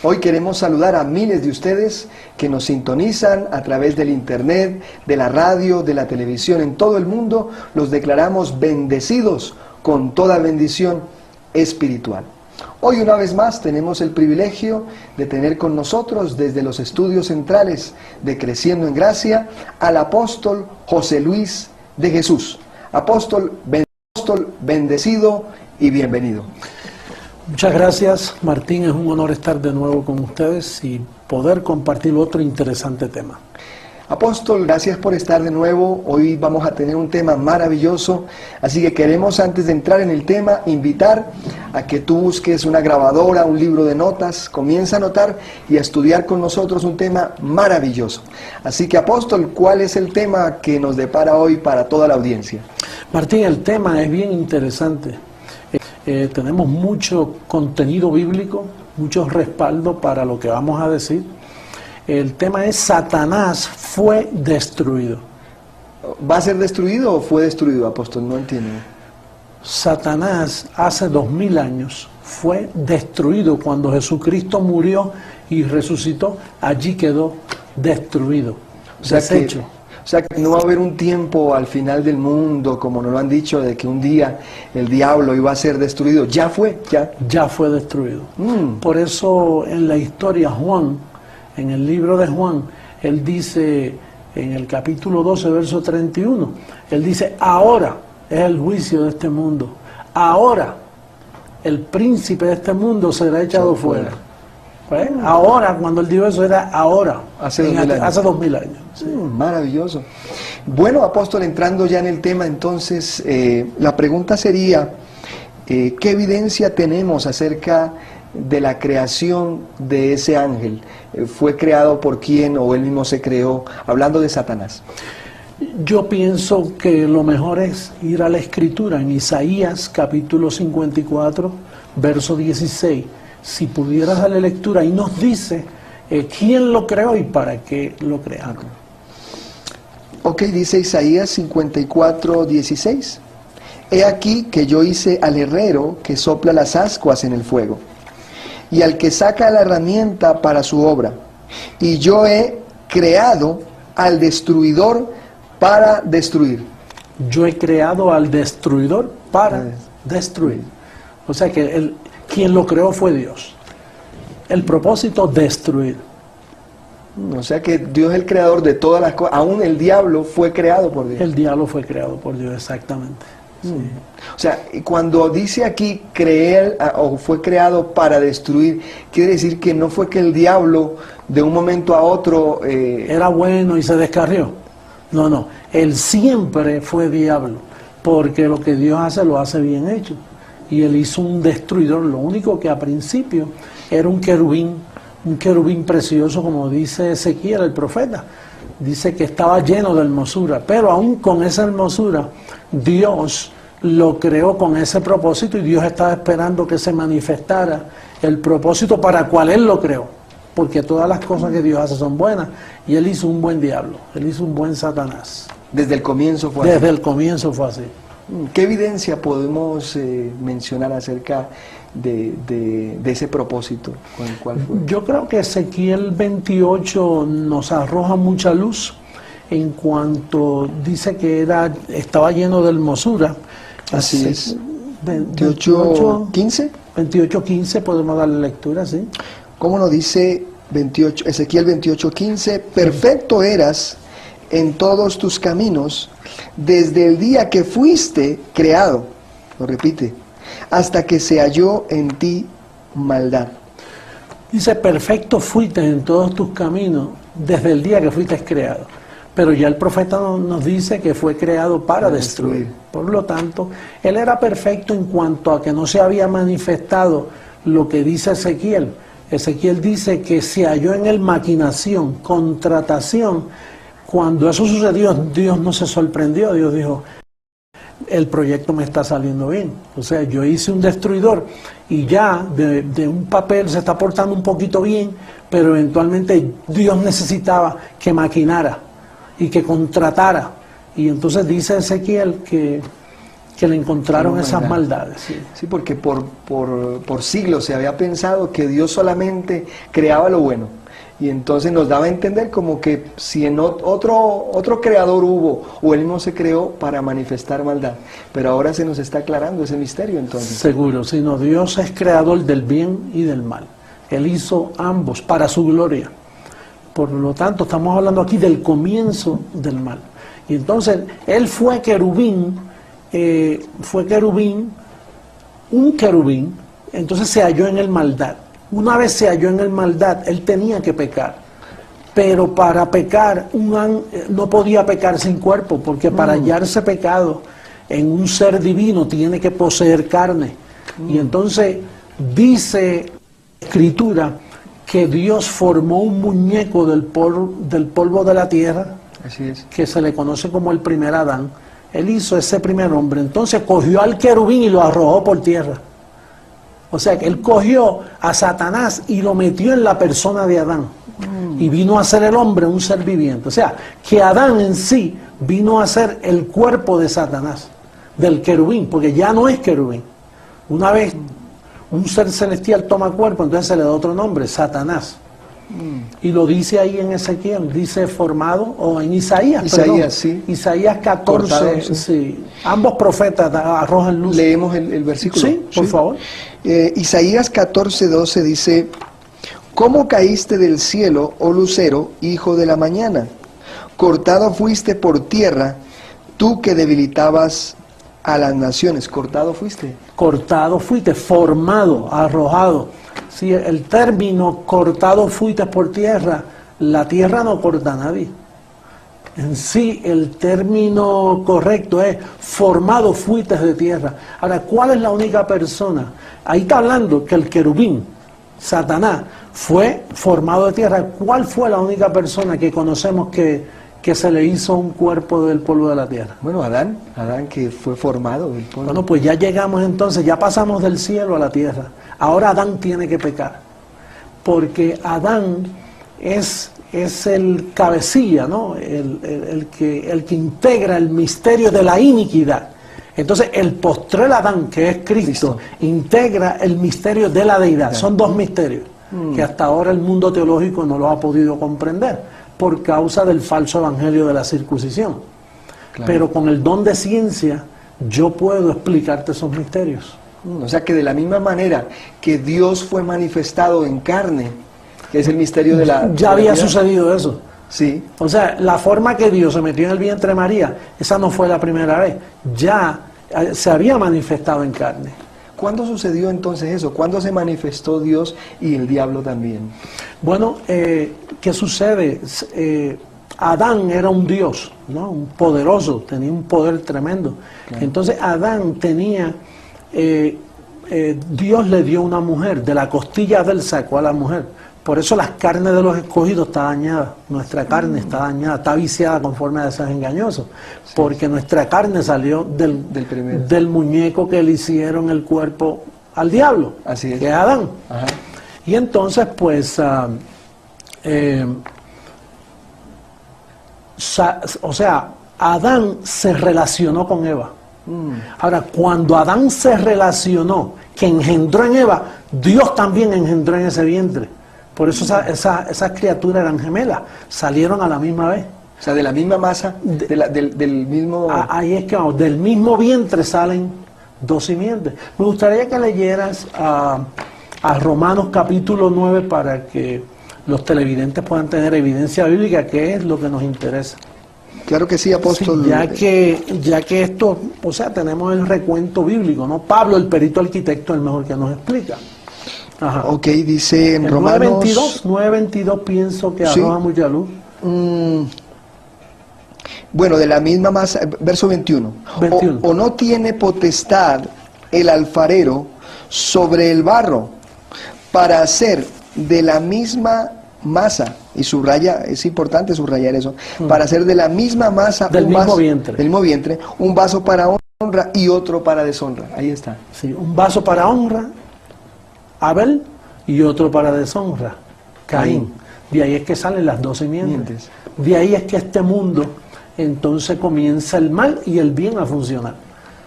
Hoy queremos saludar a miles de ustedes que nos sintonizan a través del internet, de la radio, de la televisión en todo el mundo. Los declaramos bendecidos con toda bendición espiritual. Hoy una vez más tenemos el privilegio de tener con nosotros desde los estudios centrales de Creciendo en Gracia al apóstol José Luis de Jesús. Apóstol, bendecido y bienvenido. Muchas gracias, Martín. Es un honor estar de nuevo con ustedes y poder compartir otro interesante tema. Apóstol, gracias por estar de nuevo. Hoy vamos a tener un tema maravilloso, así que queremos, antes de entrar en el tema, invitar a que tú busques una grabadora, un libro de notas, comienza a anotar y a estudiar con nosotros un tema maravilloso. Así que, apóstol, ¿cuál es el tema que nos depara hoy para toda la audiencia? Martín, el tema es bien interesante. Tenemos mucho contenido bíblico, mucho respaldo para lo que vamos a decir. El tema es: Satanás fue destruido. ¿Va a ser destruido o fue destruido, apóstol? No entiendo. Satanás hace 2000 años fue destruido cuando Jesucristo murió y resucitó. Allí quedó destruido, deshecho. O sea que no va a haber un tiempo al final del mundo, como nos lo han dicho, de que un día el diablo iba a ser destruido. Ya fue, ya fue destruido. Por eso en la historia Juan, en el libro de Juan, él dice en el capítulo 12, verso 31, él dice: ahora es el juicio de este mundo. Ahora el príncipe de este mundo será echado fuera. Pues, ahora, cuando él dijo eso, era ahora, hace 2000 años. Sí. Maravilloso. Bueno, apóstol, entrando ya en el tema, entonces, la pregunta sería, ¿qué evidencia tenemos acerca de la creación de ese ángel? ¿Fue creado por quién o él mismo se creó? Hablando de Satanás. Yo pienso que lo mejor es ir a la Escritura, en Isaías capítulo 54, verso 16. Si pudieras darle lectura, y nos dice quién lo creó y para qué lo crearon. Ok, dice Isaías 54, 16. He aquí que yo hice al herrero que sopla las ascuas en el fuego, y al que saca la herramienta para su obra. Y yo he creado al destruidor para destruir. Yo he creado al destruidor para destruir. O sea que quien lo creó fue Dios. El propósito, destruir. O sea que Dios es el creador de todas las cosas. Aún el diablo fue creado por Dios. El diablo fue creado por Dios, exactamente. Sí. O sea, cuando dice aquí creer o fue creado para destruir, quiere decir que no fue que el diablo de un momento a otro era bueno y se descarrió. No, no. Él siempre fue diablo, porque lo que Dios hace lo hace bien hecho. Y él hizo un destruidor. Lo único que a principio era un querubín precioso, como dice Ezequiel el profeta. Dice que estaba lleno de hermosura, pero aún con esa hermosura Dios lo creó con ese propósito, y Dios estaba esperando que se manifestara el propósito para el cual él lo creó, porque todas las cosas que Dios hace son buenas, y él hizo un buen diablo, él hizo un buen Satanás. Desde el comienzo fue así. Desde el comienzo fue así. ¿Qué evidencia podemos mencionar acerca de ese propósito con el cual fue? Yo creo que Ezequiel 28 nos arroja mucha luz en cuanto dice que estaba lleno de hermosura. Así es. 28:15. 28:15 podemos darle lectura, ¿sí? ¿Cómo nos dice Ezequiel 28:15? Perfecto eras en todos tus caminos desde el día que fuiste creado, lo repite, hasta que se halló en ti maldad. Dice: perfecto fuiste en todos tus caminos desde el día que fuiste creado. Pero ya el profeta nos dice que fue creado para destruir. Por lo tanto, él era perfecto en cuanto a que no se había manifestado lo que dice Ezequiel. Ezequiel dice que se halló en él maquinación, contratación. Cuando eso sucedió, Dios no se sorprendió. Dios dijo: el proyecto me está saliendo bien. O sea, yo hice un destruidor y ya de un papel se está portando un poquito bien, pero eventualmente Dios necesitaba que maquinara y que contratara. Y entonces dice Ezequiel que le encontraron esas maldades. Sí, sí, porque por siglos se había pensado que Dios solamente creaba lo bueno. Y entonces nos daba a entender como que si en otro creador hubo, o él mismo se creó para manifestar maldad. Pero ahora se nos está aclarando ese misterio entonces. Seguro, sino Dios es creador del bien y del mal. Él hizo ambos para su gloria. Por lo tanto, estamos hablando aquí del comienzo del mal. Y entonces, él fue querubín, un querubín, entonces se halló en el maldad. Una vez se halló en el maldad, él tenía que pecar. Pero para pecar, no podía pecar sin cuerpo, porque para hallarse pecado en un ser divino tiene que poseer carne. Y entonces dice la Escritura que Dios formó un muñeco del polvo de la tierra, así es, que se le conoce como el primer Adán. Él hizo ese primer hombre, entonces cogió al querubín y lo arrojó por tierra. O sea, que él cogió a Satanás y lo metió en la persona de Adán. Y vino a ser el hombre un ser viviente. O sea, que Adán en sí vino a ser el cuerpo de Satanás, del querubín, porque ya no es querubín. Una vez un ser celestial toma cuerpo, entonces se le da otro nombre, Satanás. Y lo dice ahí en Ezequiel, dice formado, o en Isaías, sí. Isaías 14, cortado, sí. Sí. Ambos profetas arrojan luz. Leemos el versículo. Sí, por favor. Isaías 14:12 dice: ¿Cómo caíste del cielo, oh lucero, hijo de la mañana? Cortado fuiste por tierra, tú que debilitabas a las naciones. ¿Cortado fuiste? Cortado fuiste, formado, arrojado. Sí, el término cortado fuiste por tierra, la tierra no corta a nadie. En sí, el término correcto es formado fuiste de tierra. Ahora, ¿cuál es la única persona? Ahí está hablando que el querubín, Satanás, fue formado de tierra. ¿Cuál fue la única persona que conocemos que se le hizo un cuerpo del polvo de la tierra? Bueno, Adán que fue formado del polvo. Bueno, pues ya llegamos entonces, ya pasamos del cielo a la tierra. Ahora Adán tiene que pecar, porque Adán es el cabecilla, ¿no? El que integra el misterio de la iniquidad. Entonces el postrer Adán, que es Cristo, integra el misterio de la deidad. Son dos misterios que hasta ahora el mundo teológico no lo ha podido comprender por causa del falso evangelio de la circuncisión. Claro. Pero con el don de ciencia yo puedo explicarte esos misterios. O sea que de la misma manera que Dios fue manifestado en carne, que es el misterio de la... Ya había sucedido eso. Sí. O sea, la forma que Dios se metió en el vientre de María, esa no fue la primera vez. Ya se había manifestado en carne. ¿Cuándo sucedió entonces eso? ¿Cuándo se manifestó Dios y el diablo también? Bueno, ¿qué sucede? Adán era un Dios, ¿no? Un poderoso, tenía un poder tremendo. Claro. Entonces Adán tenía... Dios le dio una mujer, de la costilla del sacó a la mujer. Por eso las carnes de los escogidos está dañada, nuestra carne está dañada, está viciada conforme a deseos engañosos, porque nuestra carne salió del muñeco que le hicieron el cuerpo al diablo, así es, que es Adán. Ajá. Y entonces pues o sea, Adán se relacionó con Eva. Ahora, cuando Adán se relacionó, que engendró en Eva, Dios también engendró en ese vientre. Por eso esas criaturas eran gemelas, salieron a la misma vez. O sea, de la misma masa, del mismo... Ahí es que vamos, del mismo vientre salen dos simientes. Me gustaría que leyeras a Romanos capítulo 9 para que los televidentes puedan tener evidencia bíblica, que es lo que nos interesa. Claro que sí, apóstol. Sí, ya que esto, o sea, tenemos el recuento bíblico, ¿no? Pablo, el perito arquitecto, es el mejor que nos explica. Ajá. Ok, dice en Romanos... 9.22 pienso que arroja mucha luz. Bueno, de la misma masa, verso 21. O no tiene potestad el alfarero sobre el barro para hacer de la misma masa, y subraya, es importante subrayar eso, para hacer de la misma masa del mismo vientre, un vaso para honra honra y otro para deshonra. Ahí está. Sí, un vaso para honra, Abel, y otro para deshonra, Caín. De ahí es que salen las dos simientes. De ahí es que este mundo entonces comienza el mal y el bien a funcionar.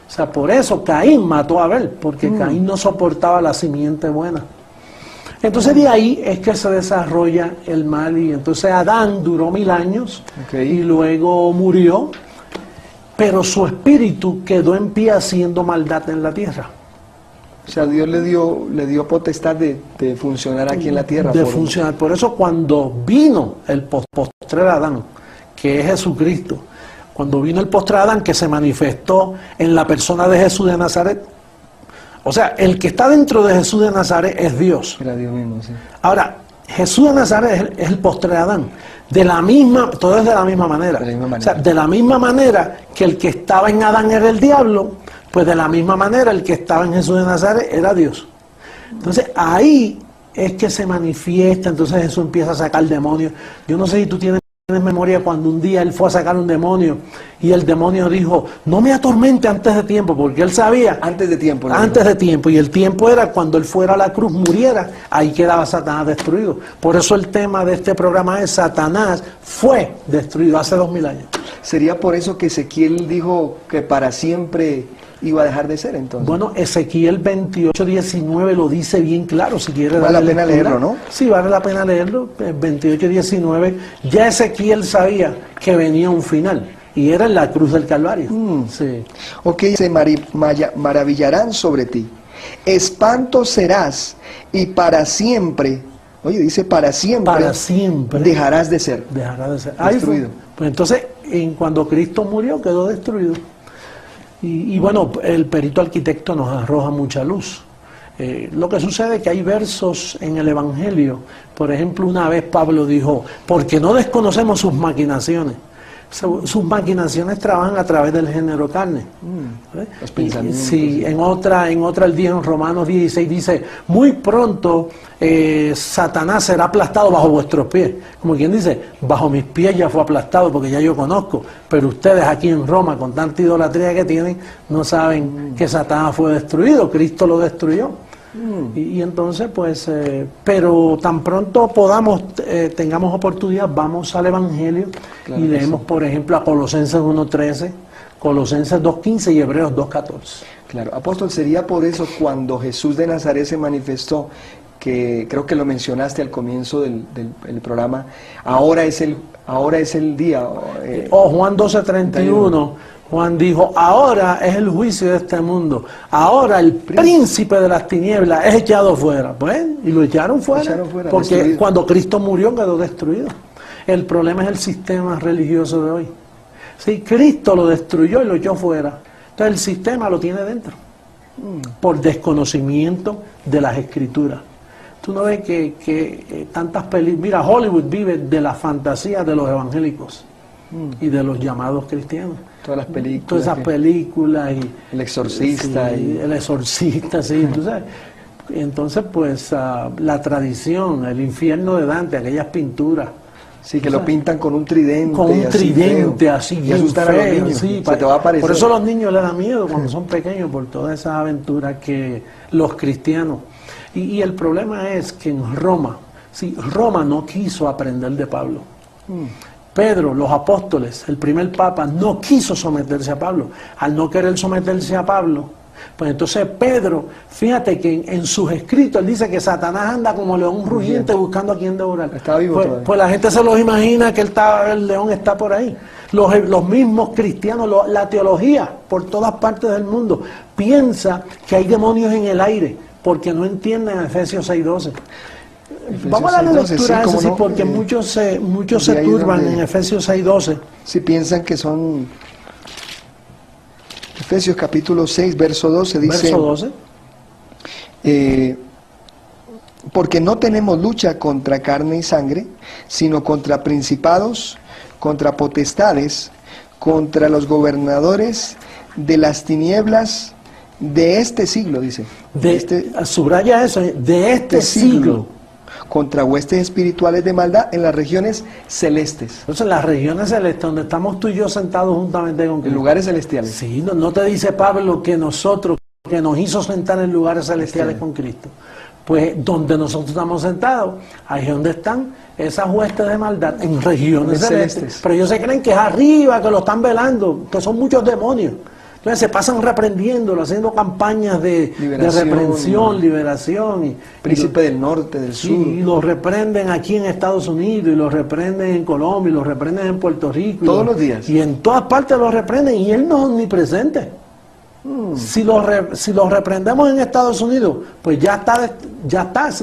O sea, por eso Caín mató a Abel, porque Caín no soportaba la simiente buena. Entonces de ahí es que se desarrolla el mal, y entonces Adán duró 1000 años y luego murió, pero su espíritu quedó en pie haciendo maldad en la tierra. O sea, Dios le dio potestad de funcionar aquí en la tierra. De funcionar. Por eso cuando vino el postrer Adán, que es Jesucristo, cuando vino el postrer Adán, que se manifestó en la persona de Jesús de Nazaret, o sea, el que está dentro de Jesús de Nazaret es Dios. Era Dios mismo, sí. Ahora, Jesús de Nazaret es el postrer Adán. Todo es de la misma manera. O sea, de la misma manera que el que estaba en Adán era el diablo, pues de la misma manera el que estaba en Jesús de Nazaret era Dios. Entonces ahí es que se manifiesta, entonces Jesús empieza a sacar demonios. Yo no sé si tú tienes memoria cuando un día él fue a sacar un demonio y el demonio dijo, no me atormente antes de tiempo, porque él sabía. Antes de tiempo. Antes de tiempo, y el tiempo era cuando él fuera a la cruz, muriera, ahí quedaba Satanás destruido. Por eso el tema de este programa es Satanás fue destruido hace 2000 años. ¿Sería por eso que Ezequiel dijo que para siempre iba a dejar de ser entonces? Bueno, Ezequiel 28:19 lo dice bien claro, si quieres. Vale la pena leerlo, ¿no? Sí, vale la pena leerlo. 28:19, ya Ezequiel sabía que venía un final, y era en la cruz del Calvario. Sí. Ok, se maravillarán sobre ti, espanto serás, y para siempre, oye, dice para siempre dejarás de ser. Dejarás de ser. Destruido. Pues entonces, cuando Cristo murió, quedó destruido. Y bueno, el perito arquitecto nos arroja mucha luz. Lo que sucede es que hay versos en el Evangelio. Por ejemplo, una vez Pablo dijo, porque no desconocemos sus maquinaciones. Sus maquinaciones trabajan a través del género carne. Los pensamientos. Sí, en otra el día en Romanos 16 dice, muy pronto Satanás será aplastado bajo vuestros pies. Como quien dice, bajo mis pies ya fue aplastado porque ya yo conozco, pero ustedes aquí en Roma, con tanta idolatría que tienen, no saben que Satanás fue destruido, Cristo lo destruyó. Y entonces pues, pero tan pronto tengamos oportunidad, vamos al Evangelio, claro, y leemos por ejemplo a Colosenses 1:13, Colosenses 2:15 y Hebreos 2:14. Claro, apóstol, sería por eso cuando Jesús de Nazaret se manifestó, que creo que lo mencionaste al comienzo del programa, ahora es el día. Juan 12:31. Juan dijo, ahora es el juicio de este mundo, ahora el príncipe de las tinieblas es echado fuera. Pues, y lo echaron fuera, porque destruido. Cuando Cristo murió quedó destruido. El problema es el sistema religioso de hoy. Sí, Cristo lo destruyó y lo echó fuera. Entonces el sistema lo tiene dentro, por desconocimiento de las Escrituras. Tú no ves que tantas películas, mira, Hollywood vive de la fantasía de los evangélicos y de los llamados cristianos. Todas las películas. Todas esas películas. Y El Exorcista. Sí, El Exorcista, sí. Entonces, pues, la tradición, el infierno de Dante, aquellas pinturas. Sí, que lo pintan con un tridente. Con un tridente así, y asustan a los niños. Sí, se te va a aparecer. Por eso a los niños les da miedo cuando son pequeños, por todas esas aventuras que los cristianos. Y el problema es que en Roma, Roma no quiso aprender de Pablo. Pedro, los apóstoles, el primer papa, no quiso someterse a Pablo. Al no querer someterse a Pablo, pues entonces Pedro, fíjate que en sus escritos él dice que Satanás anda como león rugiente buscando a quien devorar. Está vivo todavía. Pues la gente se los imagina que el león está por ahí. Los mismos cristianos, la teología por todas partes del mundo piensa que hay demonios en el aire, porque no entienden Efesios 6:12. Vamos a darle lectura a eso, sí, porque muchos se turban en Efesios 6:12. Si piensan que son... Efesios capítulo 6, verso 12 dice... Verso 12. Porque no tenemos lucha contra carne y sangre, sino contra principados, contra potestades, contra los gobernadores de las tinieblas de este siglo, dice. Subraya eso, de este siglo. contra huestes espirituales de maldad en las regiones celestes. Entonces, las regiones celestes, donde estamos tú y yo sentados juntamente con Cristo. En lugares celestiales. Sí, no te dice Pablo que nosotros, que nos hizo sentar en lugares celestiales con Cristo. Pues donde nosotros estamos sentados, ahí es donde están esas huestes de maldad, en regiones celestes. Pero ellos se creen que es arriba, que lo están velando, que son muchos demonios. Entonces se pasan reprendiéndolo, haciendo campañas de reprensión, liberación. Príncipe del norte, del sur. Y los reprenden aquí en Estados Unidos, y los reprenden en Colombia, y los reprenden en Puerto Rico. Todos los días. Y en todas partes los reprenden, y él no es omnipresente. Si los reprendemos en Estados Unidos, pues ya está,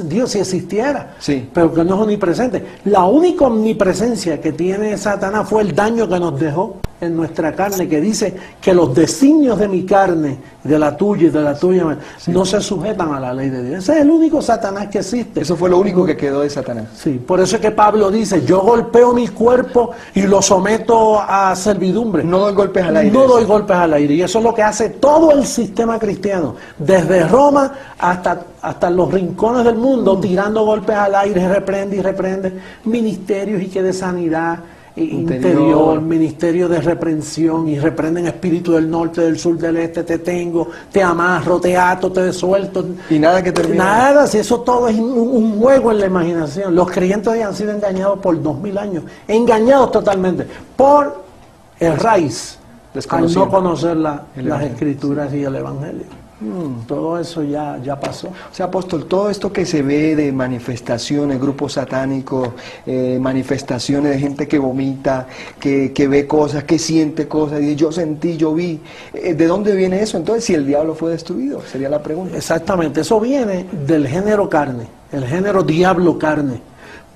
Dios si existiera, sí. Pero que no es omnipresente. La única omnipresencia que tiene Satanás fue el daño que nos dejó en nuestra carne, que dice que los designios de mi carne, de la tuya y de la tuya, sí, no se sujetan a la ley de Dios. Ese es el único Satanás que existe. Eso fue lo único que quedó de Satanás. Sí, por eso es que Pablo dice, yo golpeo mi cuerpo y lo someto a servidumbre. No doy golpes al aire. No doy golpes al aire. Y eso es lo que hace todo el sistema cristiano, desde Roma hasta los rincones del mundo, tirando golpes al aire, reprende y reprende. Ministerios y que de sanidad interior, ministerio de reprensión, y reprenden espíritu del norte, del sur, del este, te tengo, te amarro, te ato, te suelto. Y nada que termine. Nada, si eso todo es un juego en la imaginación. Los creyentes hoy han sido engañados por 2000 años, engañados totalmente, por el raíz, al no conocer las escrituras y el evangelio. Todo eso ya pasó. O sea, apóstol, todo esto que se ve de manifestaciones, grupos satánicos, manifestaciones de gente que vomita, que ve cosas, que siente cosas, y yo sentí, yo vi, ¿de dónde viene eso? Entonces, si el diablo fue destruido, sería la pregunta. Exactamente, eso viene del género carne, el género diablo-carne,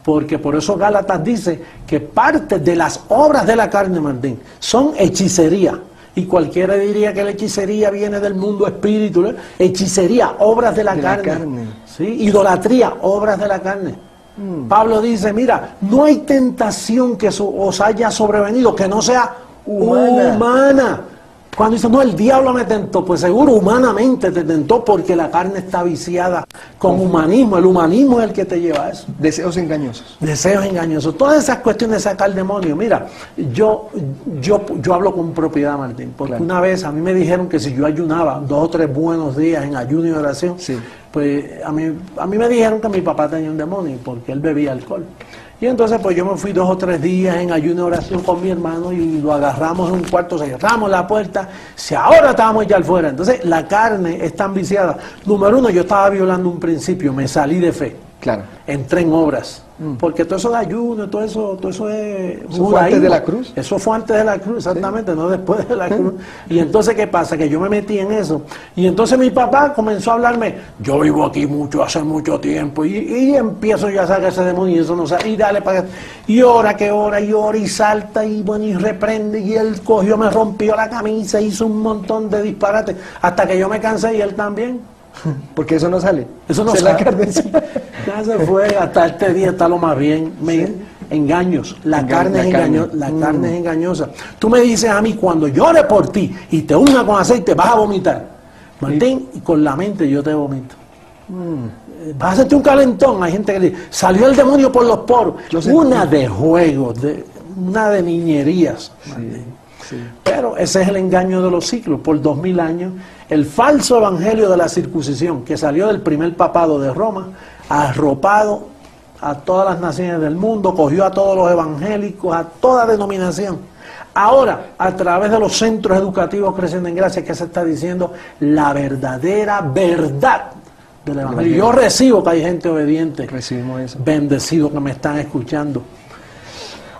porque por eso Gálatas dice que parte de las obras de la carne, Martín, son hechicería. Y cualquiera diría que la hechicería viene del mundo espíritu, ¿no? Hechicería, obras de la carne. ¿Sí? Idolatría, obras de la carne. Pablo dice, mira, no hay tentación que os haya sobrevenido que no sea humana. Cuando dice, no, el diablo me tentó, pues seguro humanamente te tentó, porque la carne está viciada con humanismo. El humanismo es el que te lleva a eso. Deseos engañosos. Deseos engañosos. Todas esas cuestiones de sacar demonios. Mira, yo hablo con propiedad, Martín, porque claro, una vez a mí me dijeron que si yo ayunaba 2 o 3 buenos días en ayuno y oración, sí, pues a mí me dijeron que mi papá tenía un demonio porque él bebía alcohol. Y entonces pues yo me fui 2 o 3 días en ayuno y oración con mi hermano, y lo agarramos en un cuarto, cerramos la puerta, si ahora estábamos ya afuera. Entonces la carne es tan viciada. Número 1, yo estaba violando un principio, me salí de fe. Claro. Entré en obras. Porque todo eso de ayuno, todo eso es... ¿Eso fue antes de la cruz? Eso fue antes de la cruz, exactamente, ¿sí? No después de la cruz. Y entonces, ¿qué pasa? Que yo me metí en eso. Y entonces mi papá comenzó a hablarme, yo vivo aquí hace mucho tiempo, y empiezo yo a sacar ese demonio, y eso no sale, y dale para acá. Y ora, y salta, y bueno, y reprende, y él cogió, me rompió la camisa, hizo un montón de disparates, hasta que yo me cansé, y él también. Porque eso no sale. Eso no sale. La carne ya se fue, hasta este día está lo más bien. Sí. Engaños. La carne es engañosa. Tú me dices a mí, cuando llore por ti y te unga con aceite, vas a vomitar. Martín, y con la mente yo te vomito. Vas a hacerte un calentón. Hay gente que dice, salió el demonio por los poros. Una de juegos, una de niñerías. Sí. Pero ese es el engaño de los siglos. Por 2000 años, el falso evangelio de la circuncisión, que salió del primer papado de Roma, arropado a todas las naciones del mundo, cogió a todos los evangélicos, a toda denominación. Ahora, a través de los centros educativos Creciendo en Gracia, que se está diciendo la verdadera verdad del evangelio. Yo recibo que hay gente obediente, recibimos eso, bendecido, que me están escuchando.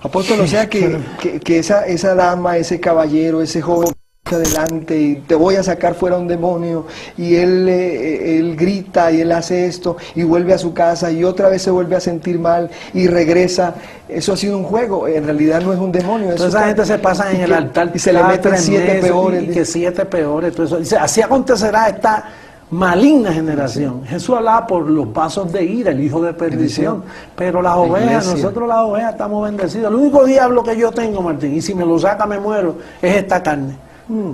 Apóstol, o sea que esa dama, ese caballero, ese joven adelante y te voy a sacar fuera un demonio, y él grita y él hace esto y vuelve a su casa y otra vez se vuelve a sentir mal y regresa. Eso ha sido un juego, en realidad no es un demonio. Entonces esa gente se pasa en el altar y se le meten 7 peores. Y que 7 peores. Entonces, dice, así acontecerá esta maligna generación. Jesús hablaba por los pasos de ira, el hijo de perdición. Pero las ovejas, nosotros las ovejas estamos bendecidos. El único diablo que yo tengo, Martín, y si me lo saca me muero, es esta carne.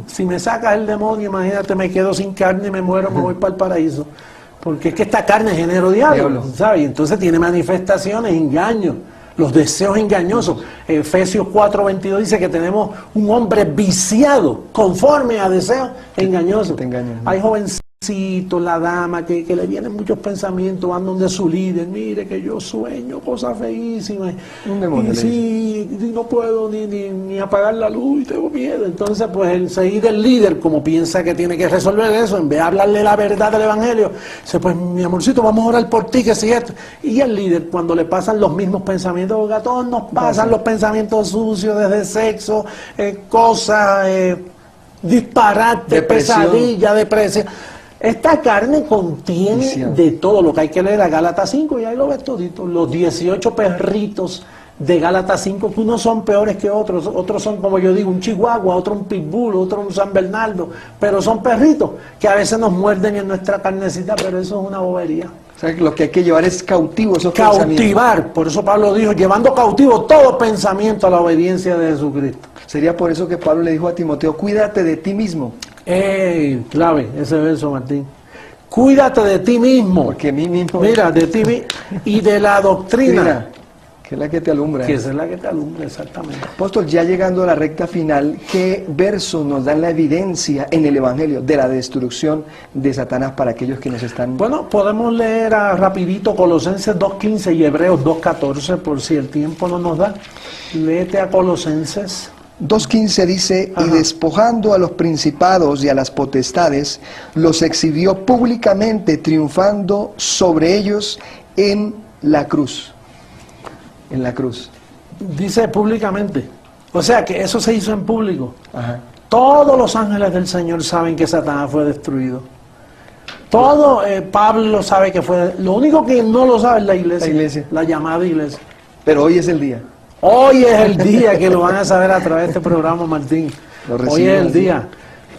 Si me sacas el demonio, imagínate, me quedo sin carne y me muero, me voy para el paraíso. Porque es que esta carne es género diablo, ¿sabes? Y entonces tiene manifestaciones, engaños, los deseos engañosos. Efesios 4:22 dice que tenemos un hombre viciado, conforme a deseos engañosos. Hay jovencitos, la dama, que le vienen muchos pensamientos, van donde su líder, mire que yo sueño cosas feísimas, y sí, no puedo ni apagar la luz y tengo miedo. Entonces, pues enseguida el líder, como piensa que tiene que resolver eso, en vez de hablarle la verdad del evangelio, dice, pues mi amorcito, vamos a orar por ti, que si esto. Y el líder, cuando le pasan los mismos pensamientos, porque a todos nos pasan los pensamientos sucios, desde sexo, cosas, disparate, pesadilla, depresión. Esta carne contiene de todo lo que hay que leer a Gálatas 5, y ahí lo ves todito. Los 18 perritos de Gálatas 5, que unos son peores que otros, otros son, como yo digo, un chihuahua, otro un pitbull, otro un San Bernardo, pero son perritos que a veces nos muerden en nuestra carnecita, pero eso es una bobería. O sea, lo que hay que llevar es cautivo esos cautivar, por eso Pablo dijo, llevando cautivo todo pensamiento a la obediencia de Jesucristo. Sería por eso que Pablo le dijo a Timoteo, cuídate de ti mismo. Clave ese verso, Martín. Cuídate de ti mismo. Porque mí mismo. Mira, de ti mismo. Y de la doctrina. Que es la que te alumbra. Que esa es la que te alumbra, exactamente. Apóstol, ya llegando a la recta final, ¿qué versos nos dan la evidencia en el Evangelio de la destrucción de Satanás para aquellos que nos están... Bueno, podemos leer rapidito Colosenses 2:15 y Hebreos 2:14, por si el tiempo no nos da. Léete a Colosenses 2:15 dice, y despojando a los principados y a las potestades, los exhibió públicamente, triunfando sobre ellos en la cruz. En la cruz. Dice públicamente. O sea que eso se hizo en público. Todos los ángeles del Señor saben que Satanás fue destruido. Todo, Pablo sabe que fue... Lo único que no lo sabe es la iglesia. La llamada iglesia. Pero hoy es el día. Hoy es el día que lo van a saber a través de este programa, Martín. Hoy es el día.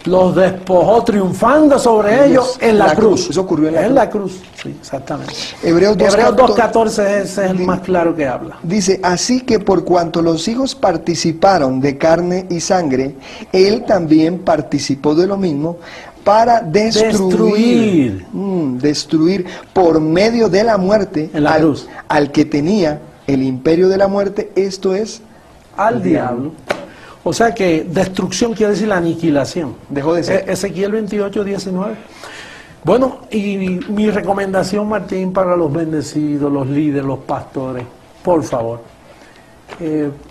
Los despojó triunfando sobre ellos en la cruz. Eso ocurrió en la cruz. Sí, exactamente. Hebreos 2:14 es el más claro que habla. Dice, así que por cuanto los hijos participaron de carne y sangre, él también participó de lo mismo para destruir por medio de la muerte en la cruz al que tenía el imperio de la muerte, esto es al diablo. O sea que destrucción quiere decir la aniquilación. Dejó de ser. Ezequiel 28:19. Bueno, y mi recomendación, Martín, para los bendecidos, los líderes, los pastores, por favor,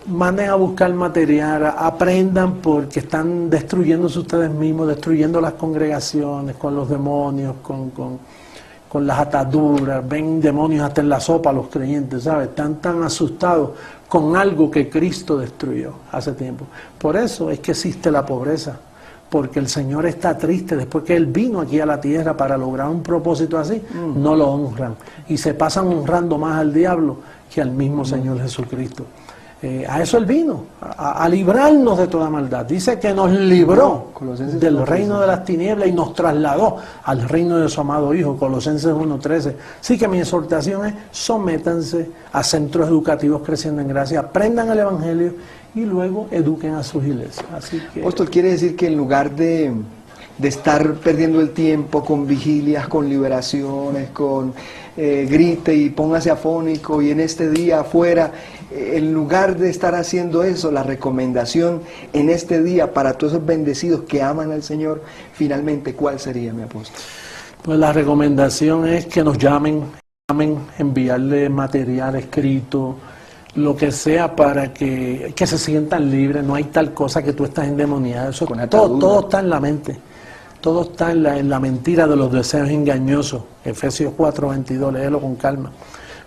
manden a buscar material, aprendan, porque están destruyéndose ustedes mismos, destruyendo las congregaciones con los demonios, con las ataduras. Ven demonios hasta en la sopa los creyentes, ¿sabes? Están tan asustados con algo que Cristo destruyó hace tiempo. Por eso es que existe la pobreza, porque el Señor está triste después que Él vino aquí a la tierra para lograr un propósito así, no lo honran y se pasan honrando más al diablo que al mismo Señor Jesucristo. A eso Él vino, a librarnos de toda maldad. Dice que nos libró del reino de las tinieblas y nos trasladó al reino de su amado Hijo, Colosenses 1:13. Así que mi exhortación es, sométanse a centros educativos Creciendo en Gracia, aprendan el Evangelio y luego eduquen a sus iglesias. Así que... Apóstol, quiere decir que en lugar de estar perdiendo el tiempo con vigilias, con liberaciones, con grite y póngase afónico y en este día afuera, en lugar de estar haciendo eso, la recomendación en este día para todos esos bendecidos que aman al Señor, finalmente, ¿cuál sería, mi apóstol? Pues la recomendación es que nos llamen, enviarle material escrito, lo que sea, para que se sientan libres. No hay tal cosa que tú estás endemoniado. Eso, todo está en la mente. Todo está en la mentira de los deseos engañosos. Efesios 4:22, léelo con calma.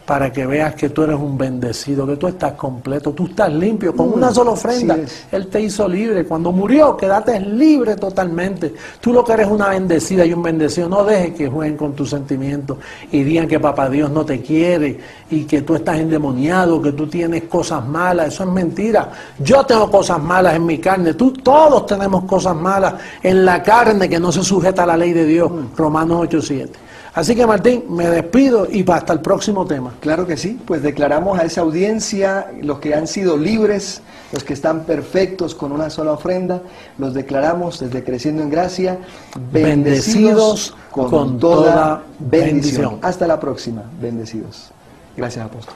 Para que veas que tú eres un bendecido, que tú estás completo, tú estás limpio, con una sola ofrenda. Él te hizo libre. Cuando murió, quedaste libre totalmente. Tú lo que eres una bendecida y un bendecido. No dejes que jueguen con tus sentimientos y digan que papá Dios no te quiere y que tú estás endemoniado, que tú tienes cosas malas. Eso es mentira. Yo tengo cosas malas en mi carne. Todos tenemos cosas malas en la carne que no se sujeta a la ley de Dios. Romanos 8:7. Así que Martín, me despido y hasta el próximo tema. Claro que sí, pues declaramos a esa audiencia, los que han sido libres, los que están perfectos con una sola ofrenda, los declaramos desde Creciendo en Gracia, bendecidos con toda bendición. Hasta la próxima, bendecidos. Gracias, apóstol.